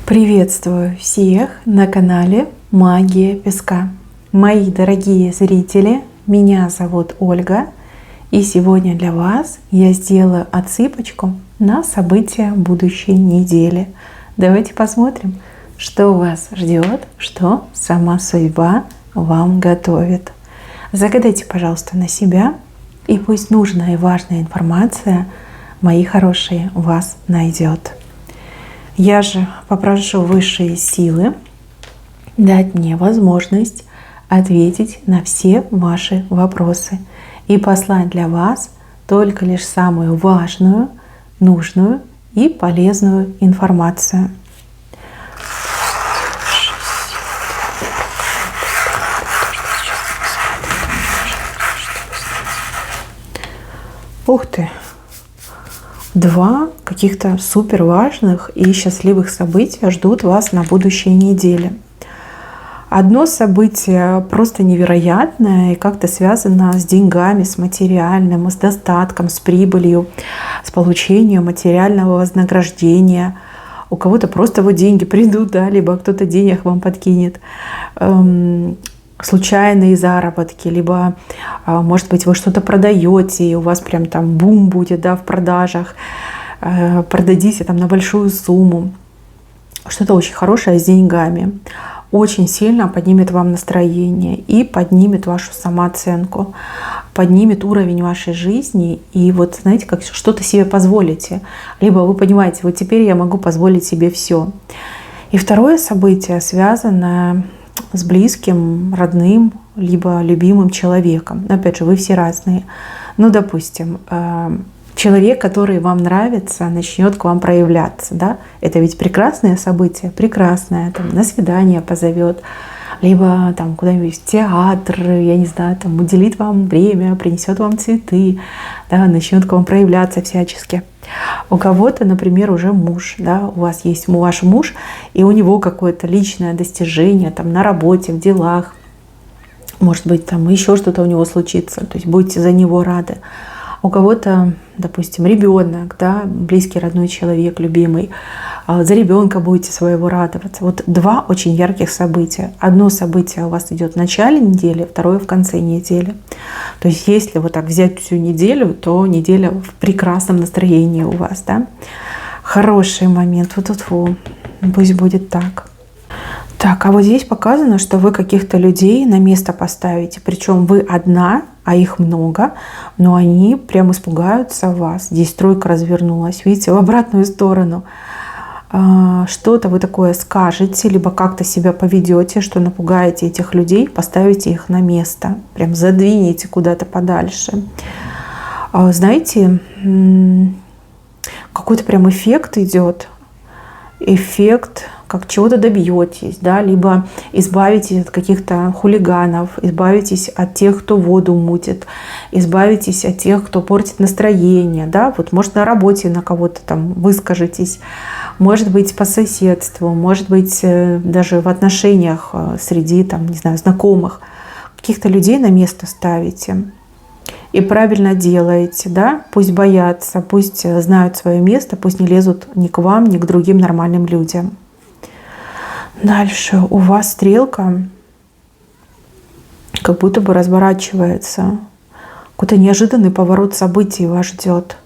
Приветствую всех на канале Магия Песка. Мои дорогие зрители, меня зовут Ольга, и сегодня для вас я сделаю отсыпочку на события будущей недели. Давайте посмотрим, что вас ждет, что сама судьба вам готовит. Загадайте, пожалуйста, на себя, и пусть нужная и важная информация, мои хорошие, вас найдет. Я же попрошу высшие силы дать мне возможность ответить на все ваши вопросы и послать для вас только лишь самую важную, нужную и полезную информацию. Ух ты! Два каких-то супер важных и счастливых события ждут вас на будущей неделе. Одно событие просто невероятное и как-то связано с деньгами, с материальным, с достатком, с прибылью, с получением материального вознаграждения. У кого-то просто вот деньги придут, да, либо кто-то денег вам подкинет. Случайные заработки, либо, может быть, вы что-то продаете, и у вас прям там бум будет, да, в продажах, продадите там на большую сумму. Что-то очень хорошее с деньгами. Очень сильно поднимет вам настроение и поднимет вашу самооценку, поднимет уровень вашей жизни. И вот, знаете, как что-то себе позволите. Либо вы понимаете, вот теперь я могу позволить себе все. И второе событие связано с близким, родным, либо любимым человеком. Но опять же, вы все разные. Ну, допустим, человек, который вам нравится, начнет к вам проявляться. Да? Это ведь прекрасное событие, прекрасное. Там, на свидание позовет, либо там куда-нибудь в театр, я не знаю, там, уделит вам время, принесет вам цветы, да, начнет к вам проявляться всячески. У кого-то, например, уже муж, да, у вас есть ваш муж, и у него какое-то личное достижение там, на работе, в делах, может быть, там еще что-то у него случится, то есть будете за него рады. У кого-то, допустим, ребенок, да, близкий родной человек, любимый, за ребенка будете своего радоваться. Вот два очень ярких события. Одно событие у вас идет в начале недели, второе в конце недели. То есть если вот так взять всю неделю, то неделя в прекрасном настроении у вас, да. Хороший момент, пусть будет так. Так, а вот здесь показано, что вы каких-то людей на место поставите. Причем вы одна, а их много, но они прям испугаются вас. Здесь тройка развернулась, видите, в обратную сторону. Что-то вы такое скажете, либо как-то себя поведете, что напугаете этих людей, поставите их на место. Прям задвинете куда-то подальше. Знаете, какой-то прям эффект идет. Эффект, как чего-то добьетесь, да, либо избавитесь от каких-то хулиганов, избавитесь от тех, кто воду мутит, избавитесь от тех, кто портит настроение, да, вот может на работе на кого-то там выскажетесь, может быть по соседству, может быть даже в отношениях среди там, не знаю, знакомых, каких-то людей на место ставите. И правильно делаете, да? Пусть боятся, пусть знают свое место, пусть не лезут ни к вам, ни к другим нормальным людям. Дальше у вас стрелка как будто бы разворачивается. Какой-то неожиданный поворот событий вас ждет.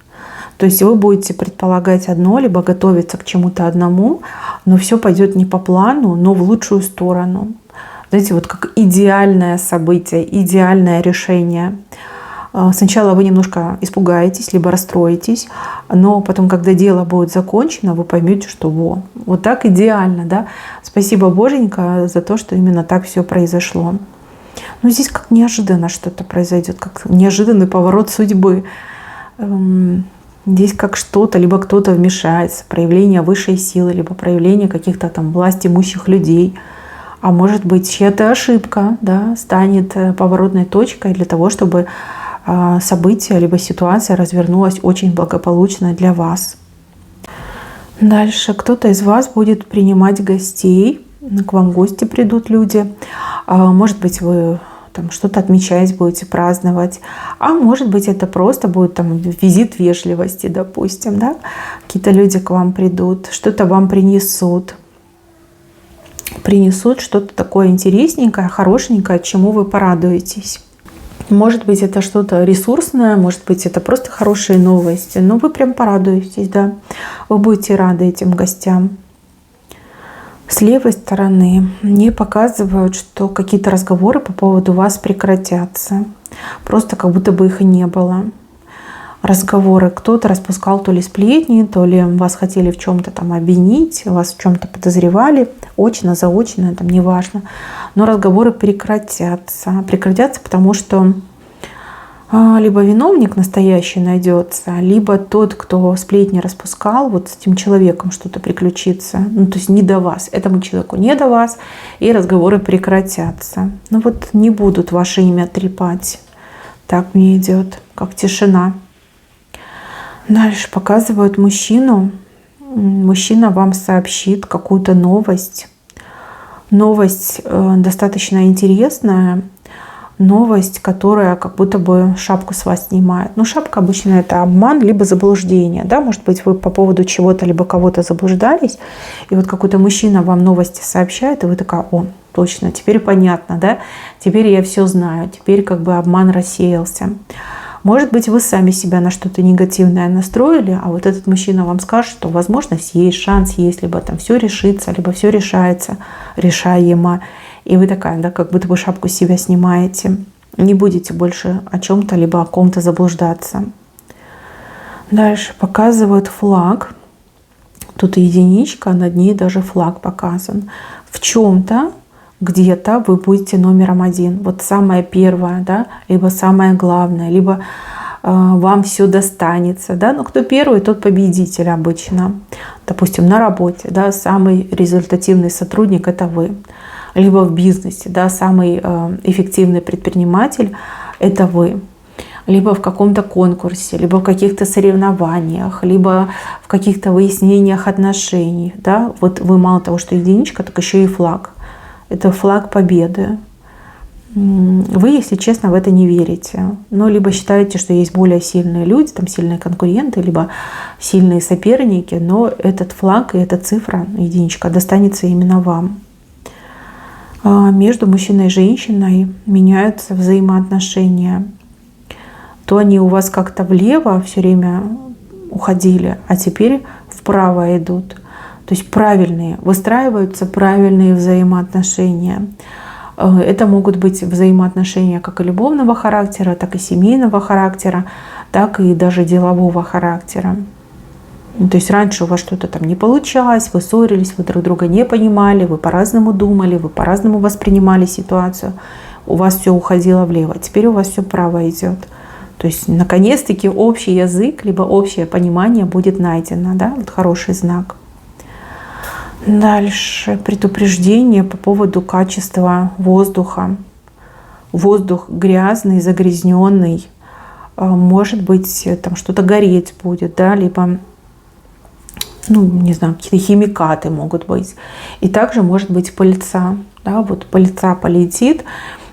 То есть вы будете предполагать одно, либо готовиться к чему-то одному, но все пойдет не по плану, но в лучшую сторону. Знаете, вот как идеальное событие, идеальное решение. Сначала вы немножко испугаетесь, либо расстроитесь, но потом, когда дело будет закончено, вы поймете, что вот так идеально, да. Спасибо, Боженька, за то, что именно так все произошло. Но здесь как неожиданно что-то произойдет, как неожиданный поворот судьбы. Здесь как что-то, либо кто-то вмешается, проявление высшей силы, либо проявление каких-то там властимущих людей. А может быть, чья-то ошибка, да, станет поворотной точкой для того, чтобы событие либо ситуация развернулась очень благополучно для вас. Дальше кто-то из вас будет принимать гостей, к вам гости придут люди. Может быть, вы там что-то отмечать будете, праздновать. А может быть, это просто будет там визит вежливости, допустим, да? Какие-то люди к вам придут, что-то вам принесут. принесут что-то такое интересненькое, хорошенькое, чему вы порадуетесь. Может быть, это что-то ресурсное, может быть, это просто хорошие новости, но вы прям порадуетесь, да. Вы будете рады этим гостям. С левой стороны мне показывают, что какие-то разговоры по поводу вас прекратятся. Просто как будто бы их и не было. Разговоры. Кто-то распускал то ли сплетни, то ли вас хотели в чем-то там обвинить, вас в чем-то подозревали, очно, заочно, там неважно. Но разговоры прекратятся. Прекратятся, потому что либо виновник настоящий найдется, либо тот, кто сплетни распускал, вот с этим человеком что-то приключится. Ну, то есть не до вас. Этому человеку не до вас, и разговоры прекратятся. Ну вот не будут ваше имя трепать. Так мне идет, как тишина. Дальше показывают мужчину. Мужчина вам сообщит какую-то новость. Новость достаточно интересная. Новость, которая как будто бы шапку с вас снимает. Ну, шапка обычно это обман, либо заблуждение. Да? Может быть, вы по поводу чего-то, либо кого-то заблуждались. И вот какой-то мужчина вам новости сообщает, и вы такая: о, точно, теперь понятно, да? Теперь я все знаю, теперь как бы обман рассеялся. Может быть, вы сами себя на что-то негативное настроили, а вот этот мужчина вам скажет, что возможность есть, шанс есть, либо там все решится, либо все решается, решаемо. И вы такая, да, как будто бы шапку с себя снимаете. Не будете больше о чем-то, либо о ком-то заблуждаться. Дальше показывают флаг. Тут единичка, над ней даже флаг показан. В чем-то, где-то вы будете номером один. Вот самое первое, да, либо самое главное, либо вам все достанется. Да? Но кто первый, тот победитель обычно. Допустим, на работе, да, самый результативный сотрудник – это вы. Либо в бизнесе, да, самый эффективный предприниматель – это вы. Либо в каком-то конкурсе, либо в каких-то соревнованиях, либо в каких-то выяснениях отношений. Да? Вот вы мало того, что единичка, так еще и флаг. Это флаг победы. Вы, если честно, в это не верите. Но либо считаете, что есть более сильные люди, там сильные конкуренты, либо сильные соперники, но этот флаг и эта цифра, единичка, достанется именно вам. Между мужчиной и женщиной меняются взаимоотношения. То они у вас как-то влево все время уходили, а теперь вправо идут. То есть правильные, выстраиваются правильные взаимоотношения. Это могут быть взаимоотношения как и любовного характера, так и семейного характера, так и даже делового характера. То есть раньше у вас что-то там не получалось, вы ссорились, вы друг друга не понимали, вы по-разному думали, вы по-разному воспринимали ситуацию, у вас все уходило влево, теперь у вас все вправо идет. То есть наконец-таки общий язык, либо общее понимание будет найдено, да, вот хороший знак. Дальше предупреждение по поводу качества воздуха. Воздух грязный, загрязненный, может быть, там что-то гореть будет, да, либо, ну, не знаю, какие-то химикаты могут быть. И также может быть пыльца, да, вот пыльца полетит,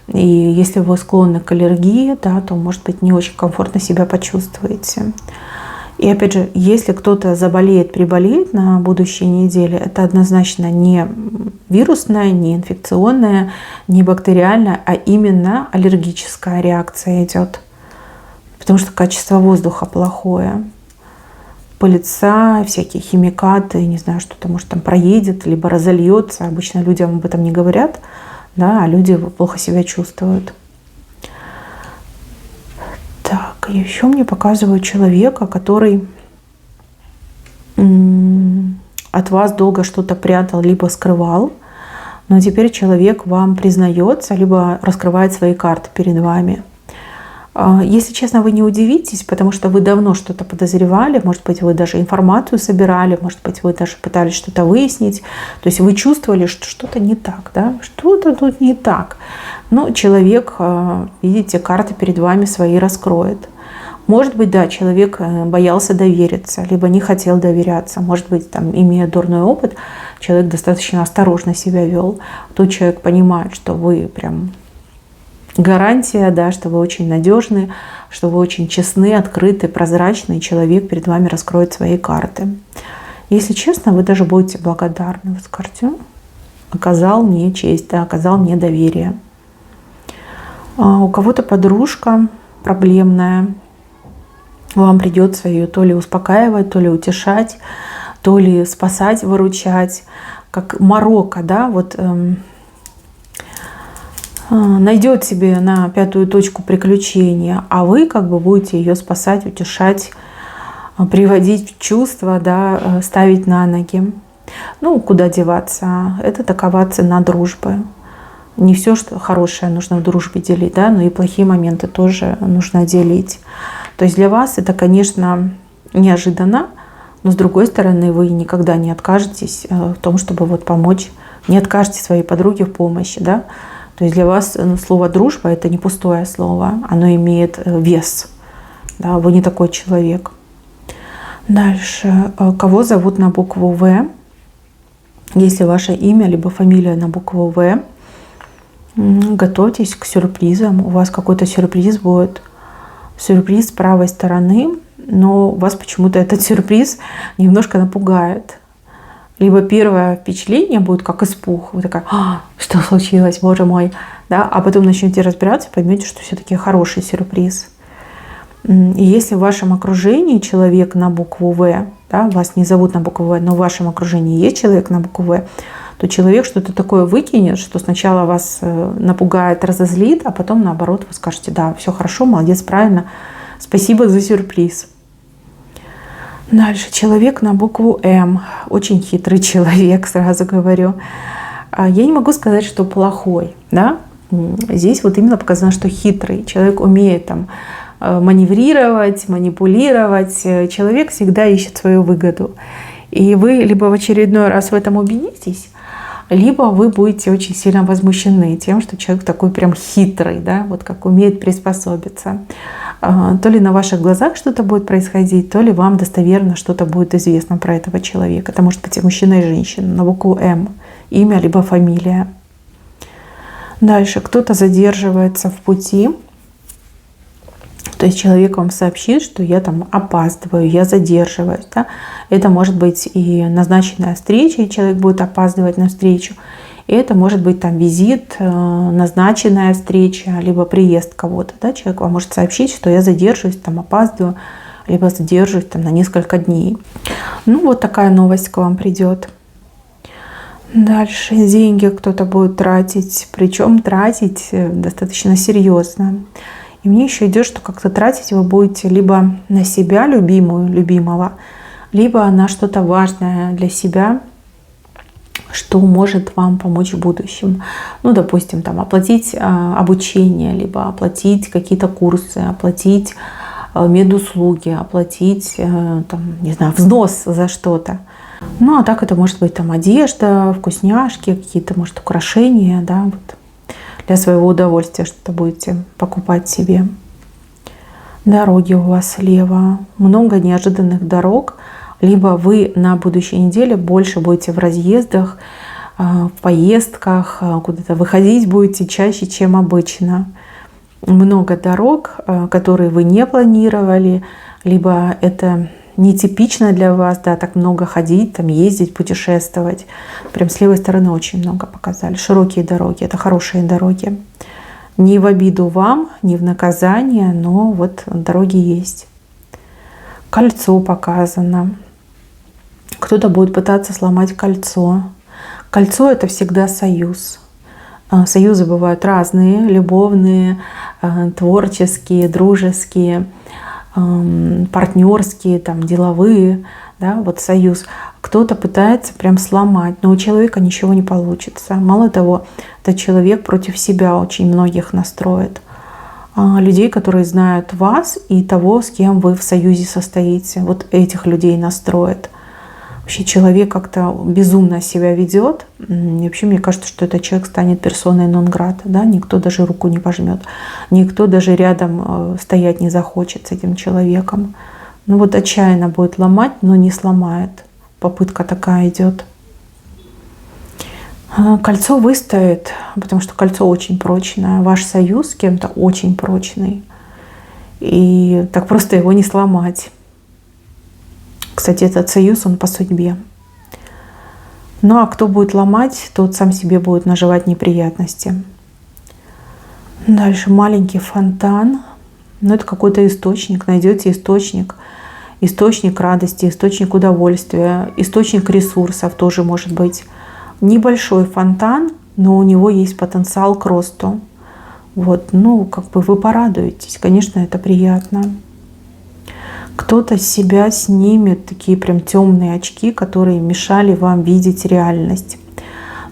и если вы склонны к аллергии, да, то, может быть, не очень комфортно себя почувствуете. И опять же, если кто-то заболеет, приболеет на будущей неделе, это однозначно не вирусная, не инфекционная, не бактериальная, а именно аллергическая реакция идет. Потому что качество воздуха плохое. Пыльца, всякие химикаты, не знаю, что-то может там проедет, либо разольется. Обычно людям об этом не говорят, да, а люди плохо себя чувствуют. Так, еще мне показывают человека, который от вас долго что-то прятал, либо скрывал, но теперь человек вам признается, либо раскрывает свои карты перед вами. Если честно, вы не удивитесь, потому что вы давно что-то подозревали, может быть, вы даже информацию собирали, может быть, вы даже пытались что-то выяснить, то есть вы чувствовали, что что-то не так, да, что-то тут не так. Но человек, видите, карты перед вами свои раскроет. Может быть, да, человек боялся довериться, либо не хотел доверяться. Может быть, там, имея дурной опыт, человек достаточно осторожно себя вел. Тут человек понимает, что вы прям гарантия, да, что вы очень надежны, что вы очень честны, открыты, прозрачны, и человек перед вами раскроет свои карты. Если честно, вы даже будете благодарны. Вот скажете: оказал мне честь, да, оказал мне доверие. У кого-то подружка проблемная, вам придется ее то ли успокаивать, то ли утешать, то ли спасать, выручать, как Марокко, да, вот найдет себе на пятую точку приключения, а вы как бы будете ее спасать, утешать, приводить в чувство, да, ставить на ноги. Ну, куда деваться? Это такова цена дружбы. Не все, что хорошее нужно в дружбе делить, да, но и плохие моменты тоже нужно делить. То есть для вас это, конечно, неожиданно, но с другой стороны вы никогда не откажетесь в том, чтобы вот помочь, не откажете своей подруге в помощи, да. То есть для вас слово «дружба» — это не пустое слово, оно имеет вес. Да, вы не такой человек. Дальше. Кого зовут на букву «В»? Если ваше имя либо фамилия на букву «В», готовьтесь к сюрпризам. У вас какой-то сюрприз будет. Сюрприз с правой стороны, но вас почему-то этот сюрприз немножко напугает. Либо первое впечатление будет как испуг. Вы такая: что случилось, боже мой. Да? А потом начнете разбираться, поймете, что все-таки хороший сюрприз. И если в вашем окружении человек на букву «В», да, вас не зовут на букву «В», но в вашем окружении есть человек на букву «В», то человек что-то такое выкинет, что сначала вас напугает, разозлит, а потом наоборот вы скажете: да, все хорошо, молодец, правильно, спасибо за сюрприз. Дальше. Человек на букву «М». Очень хитрый человек, сразу говорю. Я не могу сказать, что плохой. Да? Здесь вот именно показано, что хитрый. Человек умеет там маневрировать, манипулировать. Человек всегда ищет свою выгоду. И вы либо в очередной раз в этом убедитесь, либо вы будете очень сильно возмущены тем, что человек такой прям хитрый, да, вот как умеет приспособиться. То ли на ваших глазах что-то будет происходить, то ли вам достоверно что-то будет известно про этого человека. Это может быть и мужчина, и женщина на букву «М», имя либо фамилия. Дальше. Кто-то задерживается в пути. То есть человек вам сообщит, что я там опаздываю, я задерживаюсь. Да? Это может быть и назначенная встреча, и человек будет опаздывать на встречу. И это может быть там визит, назначенная встреча, либо приезд кого-то. Да? Человек вам может сообщить, что я задерживаюсь, там опаздываю, либо задерживаюсь там на несколько дней. Ну вот такая новость к вам придет. Дальше. Деньги кто-то будет тратить, причем тратить достаточно серьезно. И мне еще идет, что как-то тратить вы будете либо на себя, любимую, любимого, либо на что-то важное для себя, что может вам помочь в будущем. Ну, допустим, там, оплатить обучение, либо оплатить какие-то курсы, оплатить медуслуги, оплатить, там, не знаю, взнос за что-то. Ну, а так это может быть там одежда, вкусняшки, какие-то, может, украшения, да, вот. Для своего удовольствия что-то будете покупать себе. Дороги у вас слева. Много неожиданных дорог. Либо вы на будущей неделе больше будете в разъездах, в поездках, куда-то выходить будете чаще, чем обычно. Много дорог, которые вы не планировали, либо это нетипично для вас, да, так много ходить, там ездить, путешествовать. Прям с левой стороны очень много показали. Широкие дороги, это хорошие дороги. Не в обиду вам, не в наказание, но вот дороги есть. Кольцо показано. Кто-то будет пытаться сломать кольцо. Кольцо — это всегда союз. Союзы бывают разные, любовные, творческие, дружеские, партнерские, там, деловые, да, вот союз. Кто-то пытается прям сломать, но у человека ничего не получится. Мало того, этот человек против себя очень многих настроит. Людей, которые знают вас и того, с кем вы в союзе состоите. Вот этих людей настроит. Вообще человек как-то безумно себя ведет. И вообще мне кажется, что этот человек станет персоной нон-грата. Да? Никто даже руку не пожмет. Никто даже рядом стоять не захочет с этим человеком. Ну вот отчаянно будет ломать, но не сломает. Попытка такая идет. Кольцо выстоит, потому что кольцо очень прочное. Ваш союз с кем-то очень прочный. И так просто его не сломать. Кстати, этот союз, он по судьбе. Ну а кто будет ломать, тот сам себе будет наживать неприятности. Дальше маленький фонтан. Ну, это какой-то источник. Найдете источник. Источник радости, источник удовольствия, источник ресурсов тоже может быть. Небольшой фонтан, но у него есть потенциал к росту. Вот, ну, как бы вы порадуетесь. Конечно, это приятно. Кто-то с себя снимет такие прям темные очки, которые мешали вам видеть реальность.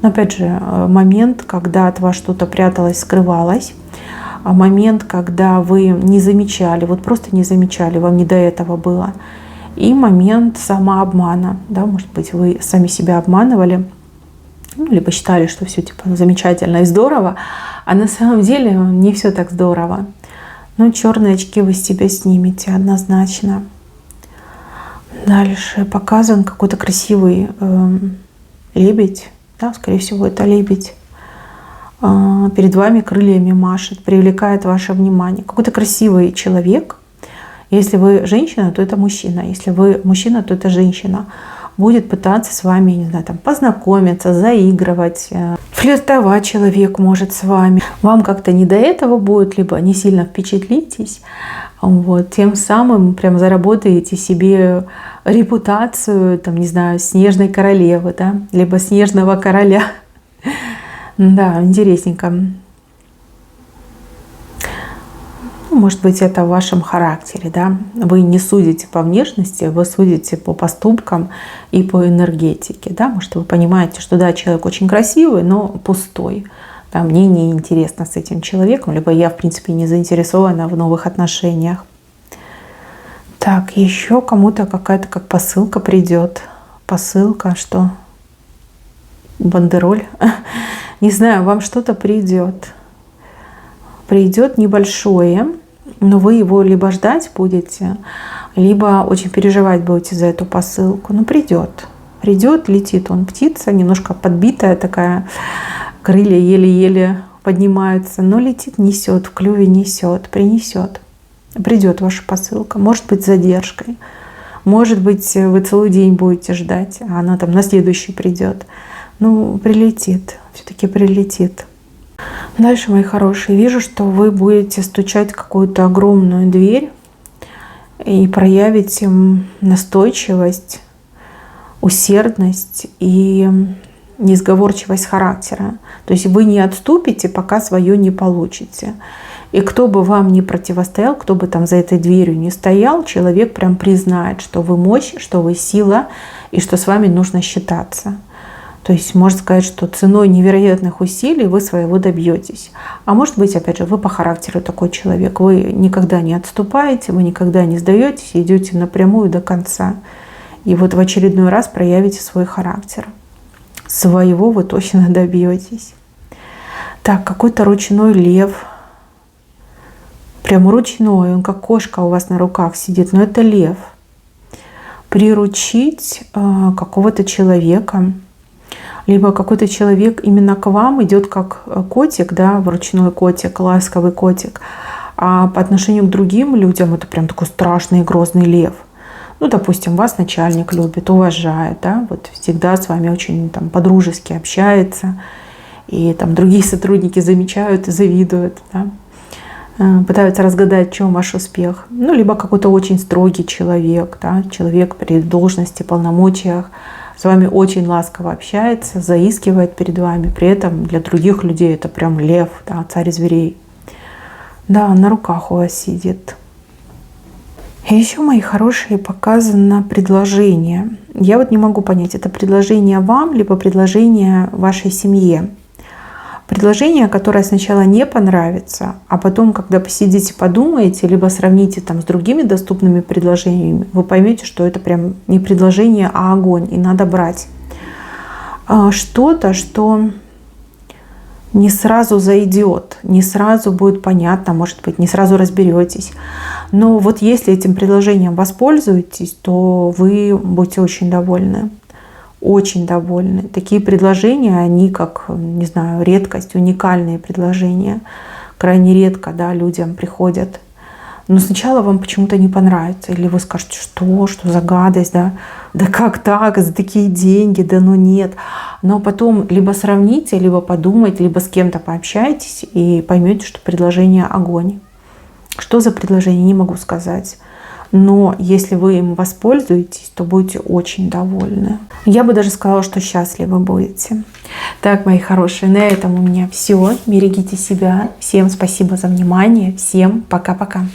Но опять же, момент, когда от вас что-то пряталось, скрывалось. Момент, когда вы не замечали, вот просто не замечали, вам не до этого было. И момент самообмана. Да, может быть, вы сами себя обманывали, ну, либо считали, что все типа замечательно и здорово, а на самом деле не все так здорово. Но черные очки вы с себя снимете однозначно. Дальше показан какой-то красивый лебедь. Да, скорее всего, это лебедь. Перед вами крыльями машет, привлекает ваше внимание. Какой-то красивый человек. Если вы женщина, то это мужчина. Если вы мужчина, то это женщина. Будет пытаться с вами, не знаю, там, познакомиться, заигрывать, флиртовать человек может с вами. Вам как-то не до этого будет, либо не сильно впечатлитесь. Вот, тем самым прям заработаете себе репутацию, там, не знаю, снежной королевы, да, либо снежного короля. Да, интересненько. Может быть, это в вашем характере, да. Вы не судите по внешности, вы судите по поступкам и по энергетике, да. Может, вы понимаете, что да, человек очень красивый, но пустой. Да, мне не интересно с этим человеком, либо я, в принципе, не заинтересована в новых отношениях. Так, еще кому-то какая-то как посылка придет. Посылка, что? Бандероль. Не знаю, вам что-то придет. Придет небольшое, но вы его либо ждать будете, либо очень переживать будете за эту посылку. Но придет. Придет, летит он. Птица немножко подбитая такая, крылья еле-еле поднимаются, но летит, несет, в клюве несет, принесет. Придет ваша посылка. Может быть, с задержкой. Может быть, вы целый день будете ждать, а она там на следующий придет. Ну, прилетит. Все-таки прилетит. Дальше, мои хорошие, вижу, что вы будете стучать в какую-то огромную дверь и проявите настойчивость, усердность и несговорчивость характера. То есть вы не отступите, пока свое не получите. И кто бы вам ни противостоял, кто бы там за этой дверью не стоял, человек прям признает, что вы мощь, что вы сила и что с вами нужно считаться. То есть можно сказать, что ценой невероятных усилий вы своего добьетесь. А может быть, опять же, вы по характеру такой человек. Вы никогда не отступаете, вы никогда не сдаетесь, идете напрямую до конца. И вот в очередной раз проявите свой характер. Своего вы точно добьетесь. Так, какой-то ручной лев. Прям ручной, он как кошка у вас на руках сидит, но это лев. Приручить какого-то человека. Либо какой-то человек именно к вам идет как котик, да, ручной котик, ласковый котик. А по отношению к другим людям это прям такой страшный и грозный лев. Ну, допустим, вас начальник любит, уважает, да, вот всегда с вами очень там по-дружески общается. И там другие сотрудники замечают и завидуют, да, пытаются разгадать, в чем ваш успех. Ну, либо какой-то очень строгий человек, да, человек при должности, полномочиях, с вами очень ласково общается, заискивает перед вами. При этом для других людей это прям лев, да, царь зверей. Да, на руках у вас сидит. И еще, мои хорошие, показано предложение. Я вот не могу понять, это предложение вам, либо предложение вашей семье. Предложение, которое сначала не понравится, а потом, когда посидите, подумаете, либо сравните там с другими доступными предложениями, вы поймете, что это прям не предложение, а огонь, и надо брать. Что-то, что не сразу зайдет, не сразу будет понятно, может быть, не сразу разберетесь. Но вот если этим предложением воспользуетесь, то вы будете очень довольны. Очень довольны. Такие предложения, они как, не знаю, редкость, уникальные предложения. Крайне редко, да, людям приходят Но сначала вам почему-то не понравится. Или вы скажете, что за гадость, да? Да как так, за такие деньги, да ну нет. Но потом либо сравните, либо подумайте, либо с кем-то пообщайтесь и поймете, что предложение огонь. Что за предложение, не могу сказать. Но если вы им воспользуетесь, то будете очень довольны. Я бы даже сказала, что счастливы будете. Так, мои хорошие, на этом у меня все. Берегите себя. Всем спасибо за внимание. Всем пока-пока.